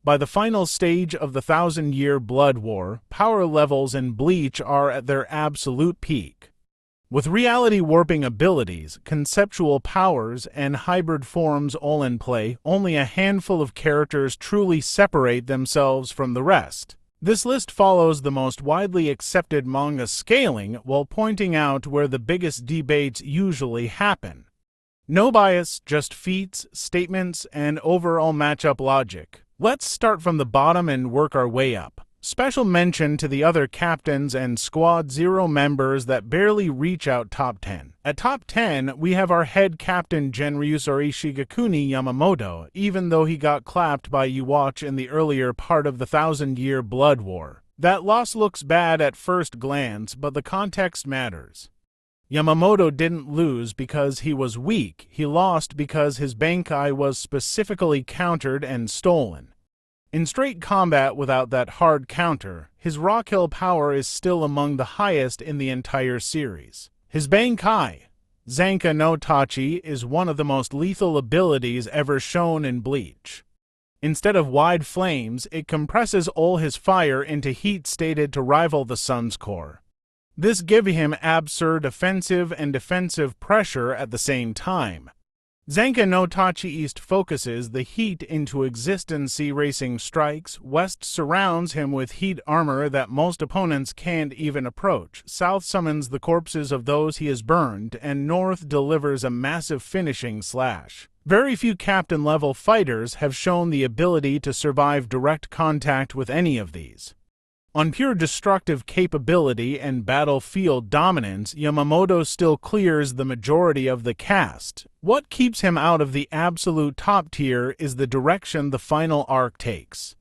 By the final stage of the Thousand-Year Blood War, power levels in Bleach are at their absolute peak. With reality-warping abilities, conceptual powers, and hybrid forms all in play, only a handful of characters truly separate themselves from the rest. This list follows the most widely accepted manga scaling while pointing out where the biggest debates usually happen. No bias, just feats, statements, and overall matchup logic. Let's start from the bottom and work our way up. Special mention to the other captains and Squad Zero members that barely reach out top 10. At top 10, we have our head captain Genryusori Shigekuni Yamamoto, even though he got clapped by Yhwach in the earlier part of the Thousand-Year Blood War. That loss looks bad at first glance, but the context matters. Yamamoto didn't lose because he was weak, he lost because his Bankai was specifically countered and stolen. In straight combat without that hard counter, his raw kill power is still among the highest in the entire series. His Bankai, Zanka no Tachi, is one of the most lethal abilities ever shown in Bleach. Instead of wide flames, it compresses all his fire into heat stated to rival the sun's core. This gives him absurd offensive and defensive pressure at the same time. Zanka no Tachi East focuses the heat into existence. Racing strikes, West surrounds him with heat armor that most opponents can't even approach, South summons the corpses of those he has burned, and North delivers a massive finishing slash. Very few captain-level fighters have shown the ability to survive direct contact with any of these. On pure destructive capability and battlefield dominance, Yamamoto still clears the majority of the cast. What keeps him out of the absolute top tier is the direction the final arc takes.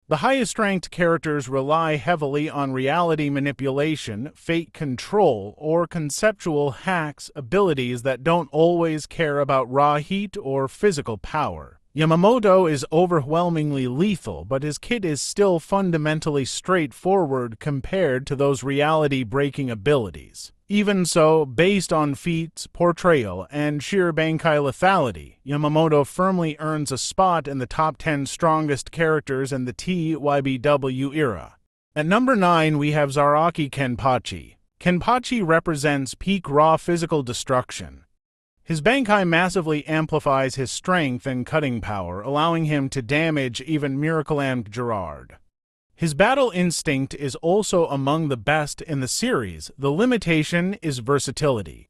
The highest-ranked characters rely heavily on reality manipulation, fate control, or conceptual hacks, abilities that don't always care about raw heat or physical power. Yamamoto is overwhelmingly lethal, but his kit is still fundamentally straightforward compared to those reality-breaking abilities. Even so, based on feats, portrayal, and sheer Bankai lethality, Yamamoto firmly earns a spot in the top 10 strongest characters in the TYBW era. At number 9, we have Zaraki Kenpachi. Kenpachi represents peak raw physical destruction. His Bankai massively amplifies his strength and cutting power, allowing him to damage even Miracle-Amped Gerard. His battle instinct is also among the best in the series. The limitation is versatility.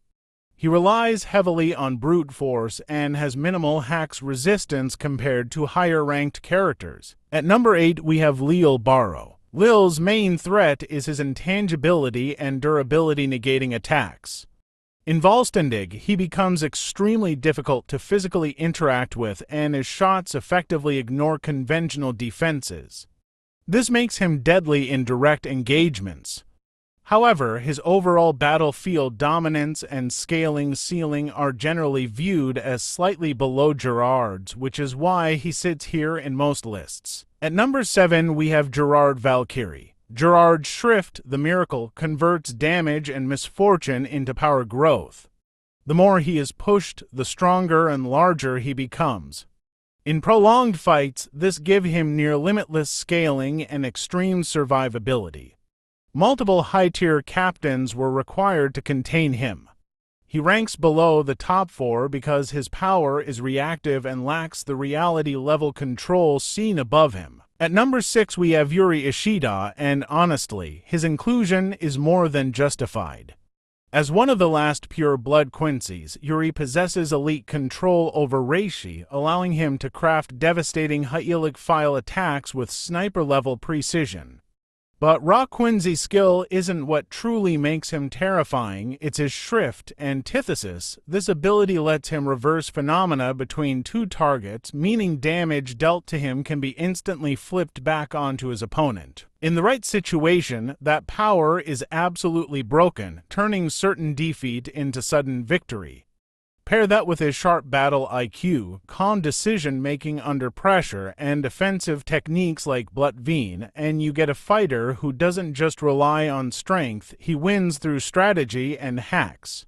He relies heavily on brute force and has minimal hacks resistance compared to higher-ranked characters. At number 8, we have Lil Baro. Lil's main threat is his intangibility and durability negating attacks. In Volstendig, he becomes extremely difficult to physically interact with, and his shots effectively ignore conventional defenses. This makes him deadly in direct engagements. However, his overall battlefield dominance and scaling ceiling are generally viewed as slightly below Gerard's, which is why he sits here in most lists. At number 7, we have Gerard Valkyrie. Gerard's Shrift, the miracle, converts damage and misfortune into power growth. The more he is pushed, the stronger and larger he becomes. In prolonged fights, this gives him near limitless scaling and extreme survivability. Multiple high-tier captains were required to contain him. He ranks below the top 4 because his power is reactive and lacks the reality-level control seen above him. At number 6, we have Yuri Ishida, and honestly, his inclusion is more than justified. As one of the last pure blood Quincy's, Yuri possesses elite control over Reishi, allowing him to craft devastating hyelic file attacks with sniper-level precision. But raw Quincy's skill isn't what truly makes him terrifying, it's his Shrift antithesis. This ability lets him reverse phenomena between two targets, meaning damage dealt to him can be instantly flipped back onto his opponent. In the right situation, that power is absolutely broken, turning certain defeat into sudden victory. Pair that with his sharp battle IQ, calm decision-making under pressure, and offensive techniques like Blutveen, and you get a fighter who doesn't just rely on strength, he wins through strategy and hacks.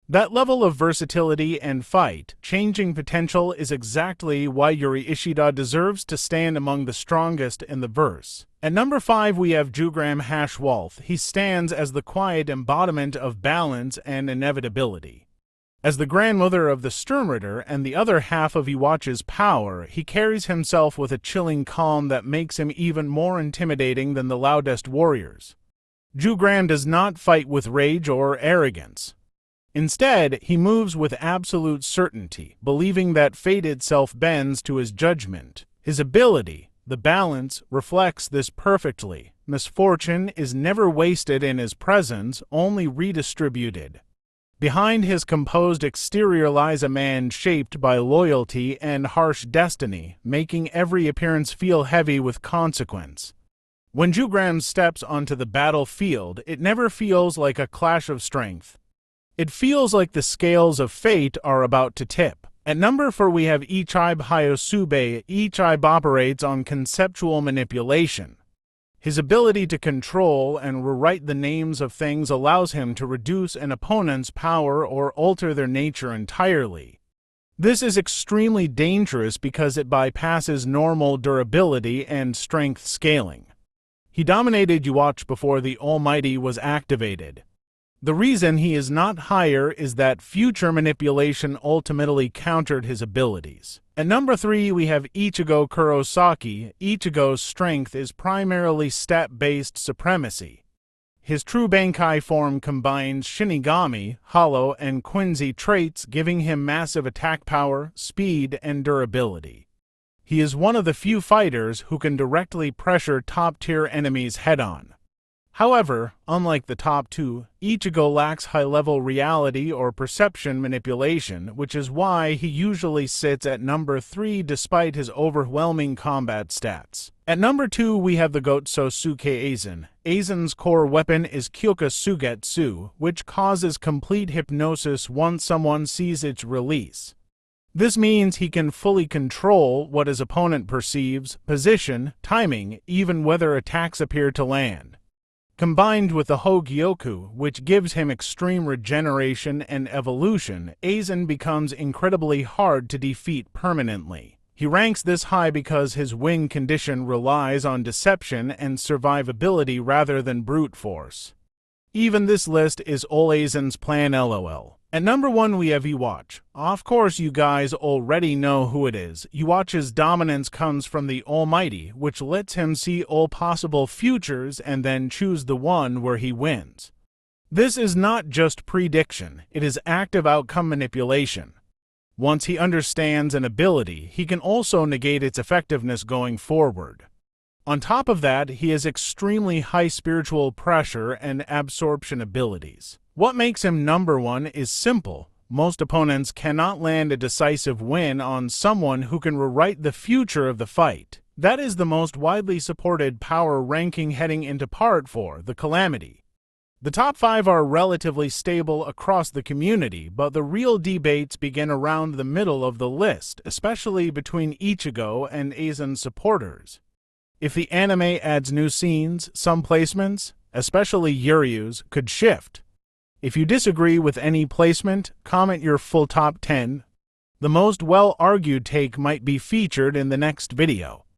That level of versatility and fight-changing potential is exactly why Yuri Ishida deserves to stand among the strongest in the verse. At number 5 we have Jugram Hashwolf. He stands as the quiet embodiment of balance and inevitability. As the grandmother of the Sturmritter and the other half of Yhwach's power, he carries himself with a chilling calm that makes him even more intimidating than the loudest warriors. Jugram does not fight with rage or arrogance. Instead, he moves with absolute certainty, believing that fate itself bends to his judgment. His ability, the balance, reflects this perfectly. Misfortune is never wasted in his presence, only redistributed. Behind his composed exterior lies a man shaped by loyalty and harsh destiny, making every appearance feel heavy with consequence. When Jugram steps onto the battlefield, it never feels like a clash of strength. It feels like the scales of fate are about to tip. At number 4 we have Ichigo Hyosube. Ichigo operates on conceptual manipulation. His ability to control and rewrite the names of things allows him to reduce an opponent's power or alter their nature entirely. This is extremely dangerous because it bypasses normal durability and strength scaling. He dominated Yhwach before the Almighty was activated. The reason he is not higher is that future manipulation ultimately countered his abilities. At number 3 we have Ichigo Kurosaki. Ichigo's strength is primarily stat-based supremacy. His true Bankai form combines Shinigami, Hollow, and Quincy traits, giving him massive attack power, speed, and durability. He is one of the few fighters who can directly pressure top-tier enemies head-on. However, unlike the top two, Ichigo lacks high-level reality or perception manipulation, which is why he usually sits at number 3 despite his overwhelming combat stats. At number 2 we have the Gotsusuke Aizen. Aizen's core weapon is Kyoka Sugetsu, which causes complete hypnosis once someone sees its release. This means he can fully control what his opponent perceives, position, timing, even whether attacks appear to land. Combined with the Hogyoku, which gives him extreme regeneration and evolution, Aizen becomes incredibly hard to defeat permanently. He ranks this high because his win condition relies on deception and survivability rather than brute force. Even this list is all Aizen's plan LOL. At number 1 we have Yhwach. Of course you guys already know who it is. Yhwach's dominance comes from the Almighty, which lets him see all possible futures and then choose the one where he wins. This is not just prediction, it is active outcome manipulation. Once he understands an ability, he can also negate its effectiveness going forward. On top of that, he has extremely high spiritual pressure and absorption abilities. What makes him number 1 is simple. Most opponents cannot land a decisive win on someone who can rewrite the future of the fight. That is the most widely supported power ranking heading into Part 4, the Calamity. The top 5 are relatively stable across the community, but the real debates begin around the middle of the list, especially between Ichigo and Aizen supporters. If the anime adds new scenes, some placements, especially Yuryu's, could shift. If you disagree with any placement, comment your full top 10. The most well-argued take might be featured in the next video.